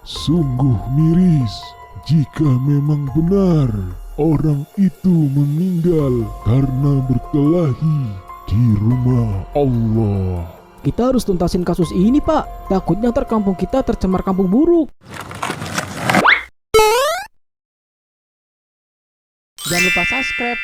Sungguh miris jika memang benar orang itu meninggal karena berkelahi di rumah Allah. Kita harus tuntasin kasus ini, Pak. Takutnya ntar kampung kita tercemar kampung buruk. Jangan lupa subscribe.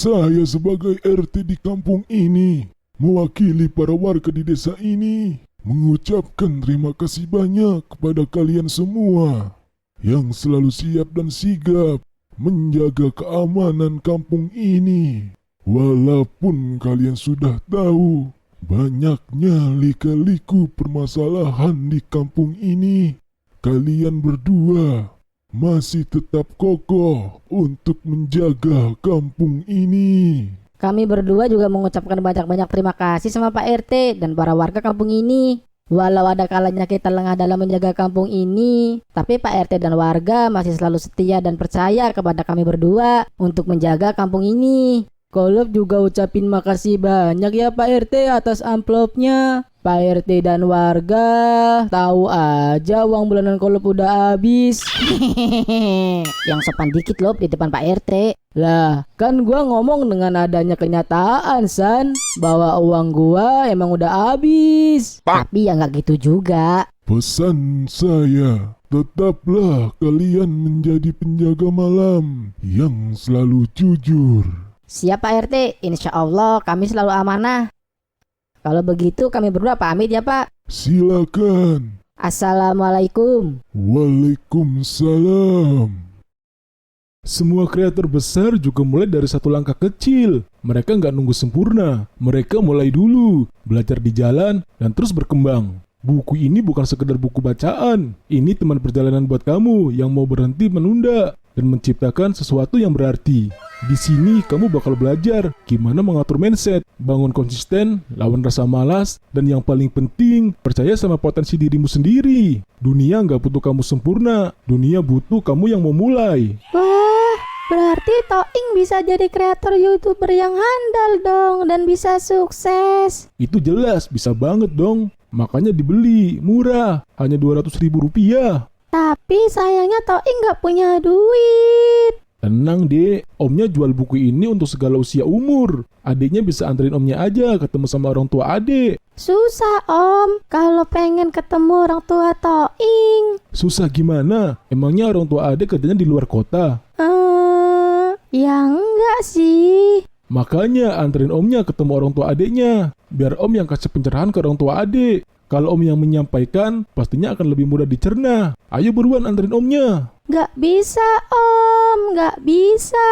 Saya sebagai RT di kampung ini, mewakili para warga di desa ini, mengucapkan terima kasih banyak kepada kalian semua yang selalu siap dan sigap menjaga keamanan kampung ini. Walaupun kalian sudah tahu banyaknya lika-liku permasalahan di kampung ini, kalian berdua masih tetap kokoh untuk menjaga kampung ini. Kami berdua juga mengucapkan banyak-banyak terima kasih sama Pak RT dan para warga kampung ini. Walau ada kalanya kita lengah dalam menjaga kampung ini, tapi Pak RT dan warga masih selalu setia dan percaya kepada kami berdua untuk menjaga kampung ini. Kolop juga ucapin makasih banyak ya Pak RT atas amplopnya. Pak RT dan warga tahu aja uang bulanan Kolop udah habis. Yang sopan dikit loh di depan Pak RT. Lah, kan gua ngomong dengan adanya kenyataan, San, bahwa uang gua emang udah habis. Tapi ya nggak gitu juga. Pesan saya, tetaplah kalian menjadi penjaga malam yang selalu jujur. Siap Pak RT, insya Allah kami selalu amanah. Kalau begitu kami berdua pamit ya Pak. Silakan. Assalamualaikum. Waalaikumsalam. Semua kreator besar juga mulai dari satu langkah kecil. Mereka nggak nunggu sempurna. Mereka mulai dulu, belajar di jalan, dan terus berkembang. Buku ini bukan sekedar buku bacaan. Ini teman perjalanan buat kamu yang mau berhenti menunda dan menciptakan sesuatu yang berarti. Di sini kamu bakal belajar gimana mengatur mindset, bangun konsisten, lawan rasa malas, dan yang paling penting, percaya sama potensi dirimu sendiri. Dunia nggak butuh kamu sempurna, dunia butuh kamu yang mau mulai. Wah, berarti Toing bisa jadi kreator YouTuber yang handal dong dan bisa sukses. Itu jelas, bisa banget dong. Makanya dibeli, murah, hanya Rp200.000. Tapi sayangnya Toing nggak punya duit. Tenang dek, omnya jual buku ini untuk segala usia umur. Adiknya bisa anterin omnya aja ketemu sama orang tua adik. Susah om, kalau pengen ketemu orang tua Toing. Susah gimana? Emangnya orang tua adik kerjanya di luar kota? Ya enggak sih. Makanya anterin omnya ketemu orang tua adiknya. Biar om yang kasih pencerahan ke orang tua adik. Kalau om yang menyampaikan, pastinya akan lebih mudah dicerna. Ayo buruan anterin omnya. Nggak bisa om, nggak bisa.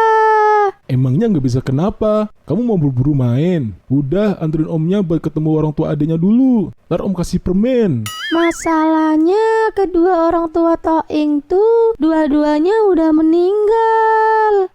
Emangnya nggak bisa kenapa? Kamu mau buru-buru main? Udah anterin omnya buat ketemu orang tua adiknya dulu. Ntar om kasih permen. Masalahnya kedua orang tua Toing tuh dua-duanya udah meninggal.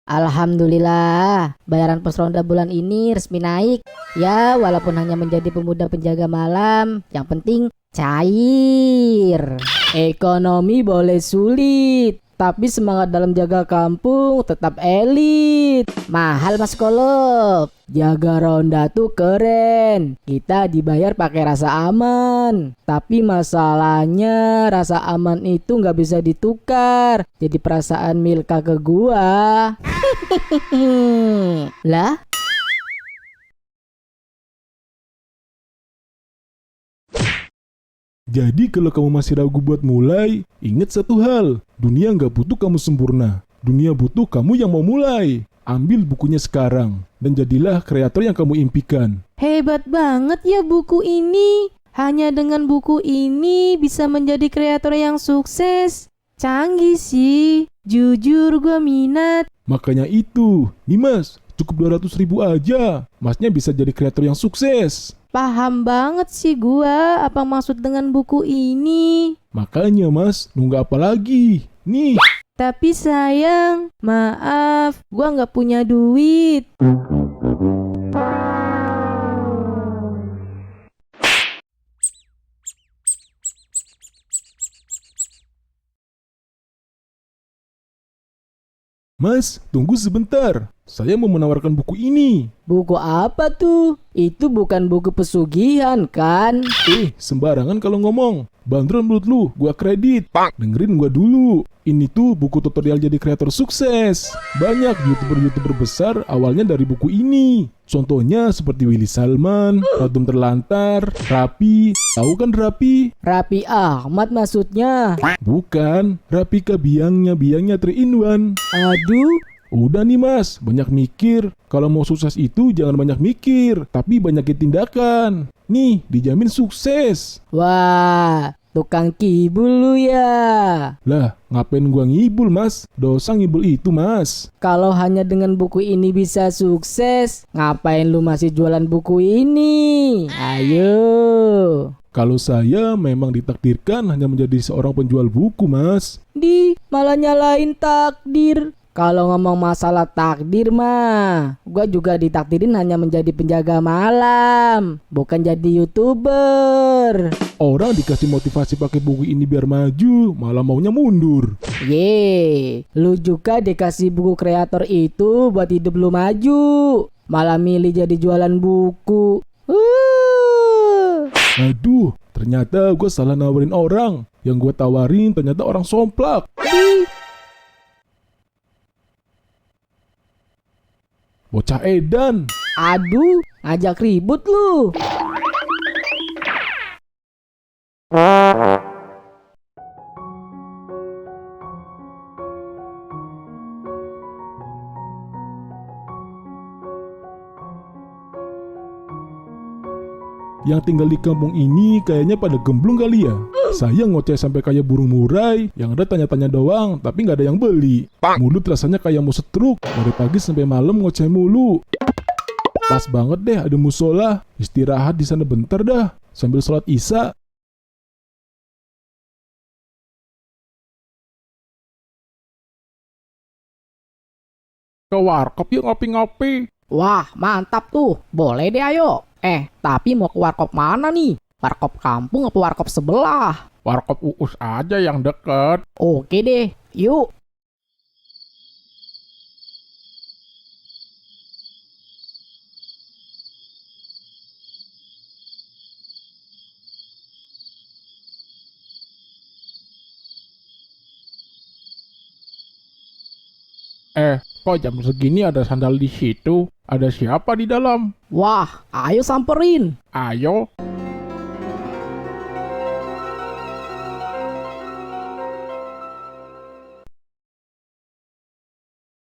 Alhamdulillah, bayaran pos ronda bulan ini resmi naik. Ya, walaupun hanya menjadi pemuda penjaga malam, yang penting cair. Ekonomi boleh sulit, tapi semangat dalam jaga kampung tetap elit. Mahal Mas Kolop. Jaga ronda tuh keren, kita dibayar pakai rasa aman. Tapi masalahnya rasa aman itu nggak bisa ditukar jadi perasaan Milka ke gua. Lah, Jadi kalau kamu masih ragu buat mulai, ingat satu hal. Dunia nggak butuh kamu sempurna. Dunia butuh kamu yang mau mulai. Ambil bukunya sekarang, dan jadilah kreator yang kamu impikan. Hebat banget ya buku ini. Hanya dengan buku ini bisa menjadi kreator yang sukses. Canggih sih. Jujur gue minat. Makanya itu, nih mas, cukup 200.000 aja. Masnya bisa jadi kreator yang sukses. Paham banget sih gua apa maksud dengan buku ini. Makanya mas, nunggu apa lagi? Nih, Tapi sayang, maaf, gua nggak punya duit. mas, tunggu sebentar. Saya mau menawarkan buku ini. Buku apa tuh? Itu bukan buku pesugihan kan? Sembarangan kalau ngomong. Bandron menurut lu, gua kredit. Dengerin gua dulu. Ini tuh buku tutorial jadi kreator sukses. Banyak YouTuber-YouTuber besar awalnya dari buku ini. Contohnya seperti Willy Salman, Radum Terlantar, Rapi. Tahu kan Rapi? Raffi Ahmad maksudnya. Bukan, Rapika biangnya 3 in 1. Aduh, Udah nih mas, banyak mikir. Kalau mau sukses itu jangan banyak mikir, tapi banyakin tindakan. Nih, dijamin sukses. wah, tukang kibul lu ya. Lah, ngapain gua ngibul mas? Dosa ngibul itu mas. Kalau hanya dengan buku ini bisa sukses, ngapain lu masih jualan buku ini? Ayo. Kalau saya memang ditakdirkan hanya menjadi seorang penjual buku mas. Malah nyalain takdir. Kalau ngomong masalah takdir mah, gua juga ditakdirin hanya menjadi penjaga malam, bukan jadi YouTuber. Orang dikasih motivasi pakai buku ini biar maju, malah maunya mundur. Lu juga dikasih buku kreator itu buat hidup lu maju, malah milih jadi jualan buku. Aduh, ternyata gue salah nawarin orang. Yang gue tawarin ternyata orang somplak. Bocah edan. Aduh, ngajak ribut lu. Yang tinggal di kampung ini kayaknya pada gemblung kali ya. Saya ngoceh sampai kayak burung murai, yang ada tanya-tanya doang, tapi nggak ada yang beli. Mulut rasanya kayak mau setruk, dari pagi sampai malam ngoceh mulu. Pas banget deh ada musola, istirahat di sana bentar dah, sambil sholat isya. Ke warkop yuk ngopi-ngopi. Wah, mantap tuh. Boleh deh ayo. Tapi mau ke warkop mana nih? Warkop kampung apa warkop sebelah? Warkop Uus aja yang deket. Oke deh, yuk. Kok jam segini ada sandal di situ? Ada siapa di dalam? Wah, ayo samperin. Ayo.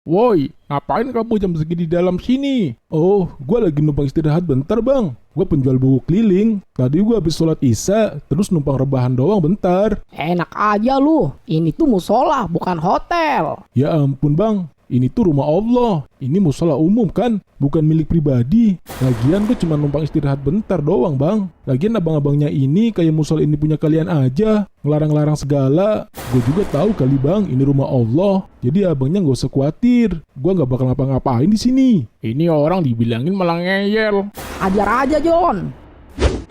Woi, ngapain kamu jam segini di dalam sini? Oh, gue lagi numpang istirahat bentar bang. Gue penjual buku keliling. Tadi gue habis sholat isya, terus numpang rebahan doang bentar. Enak aja lu. Ini tuh musola, bukan hotel. Ya ampun bang, ini tuh rumah Allah. Ini musola umum kan, bukan milik pribadi. Lagian gue cuma numpang istirahat bentar doang bang. Lagian abang-abangnya ini kayak musola ini punya kalian aja. Ngelarang-larang segala. Gue juga tahu kali bang, ini rumah Allah. Jadi abangnya gak usah khawatir. Gue gak bakal ngapa-ngapain di sini. Ini orang dibilangin malah ngeyel. Ajar aja, John.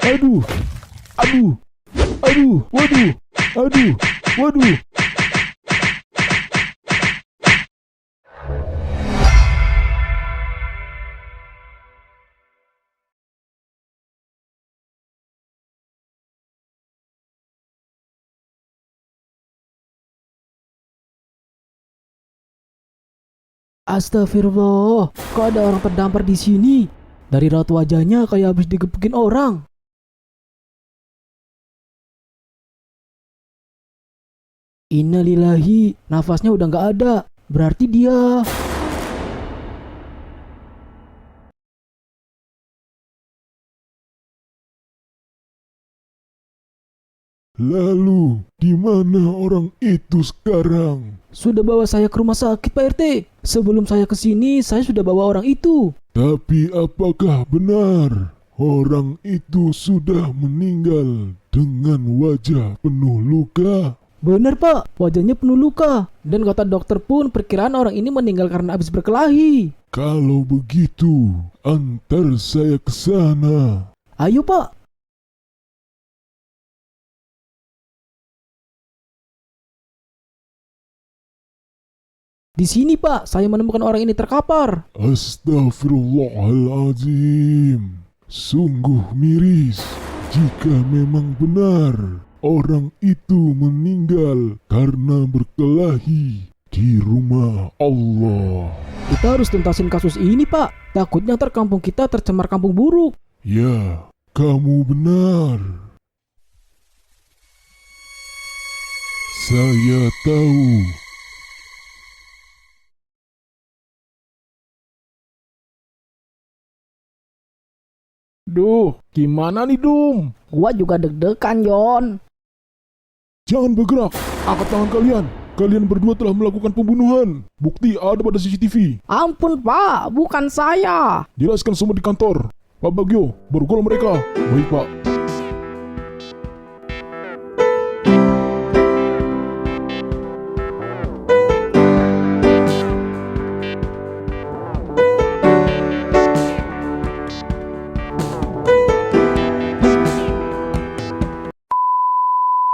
Aduh, aduh, aduh, waduh, aduh, waduh. Astagfirullah, kok ada orang terdampar di sini? Dari raut wajahnya kayak habis digebukin orang. Innalillahi, nafasnya udah nggak ada. Berarti dia... Lalu, di mana orang itu sekarang? Sudah bawa saya ke rumah sakit, Pak RT. Sebelum saya ke sini, saya sudah bawa orang itu. Tapi apakah benar Orang itu sudah meninggal dengan wajah penuh luka. Bener pak, wajahnya penuh luka. Dan kata dokter pun perkiraan orang ini meninggal karena habis berkelahi. Kalau begitu, antar saya ke sana. Ayo pak. Di sini pak, saya menemukan orang ini terkapar. Astagfirullahaladzim. Sungguh miris jika memang benar orang itu meninggal karena berkelahi di rumah Allah. Kita harus tuntasin kasus ini pak. Takutnya ntar kampung kita tercemar kampung buruk. Ya, kamu benar. Saya tahu. Duh, gimana nih Dum? Gua juga deg-degan, Yon. Jangan bergerak. Angkat tangan kalian. Kalian berdua telah melakukan pembunuhan. Bukti ada pada CCTV. Ampun, Pak. Bukan saya. Jelaskan semua di kantor. Pak Bagio, borgol mereka. Baik, Pak.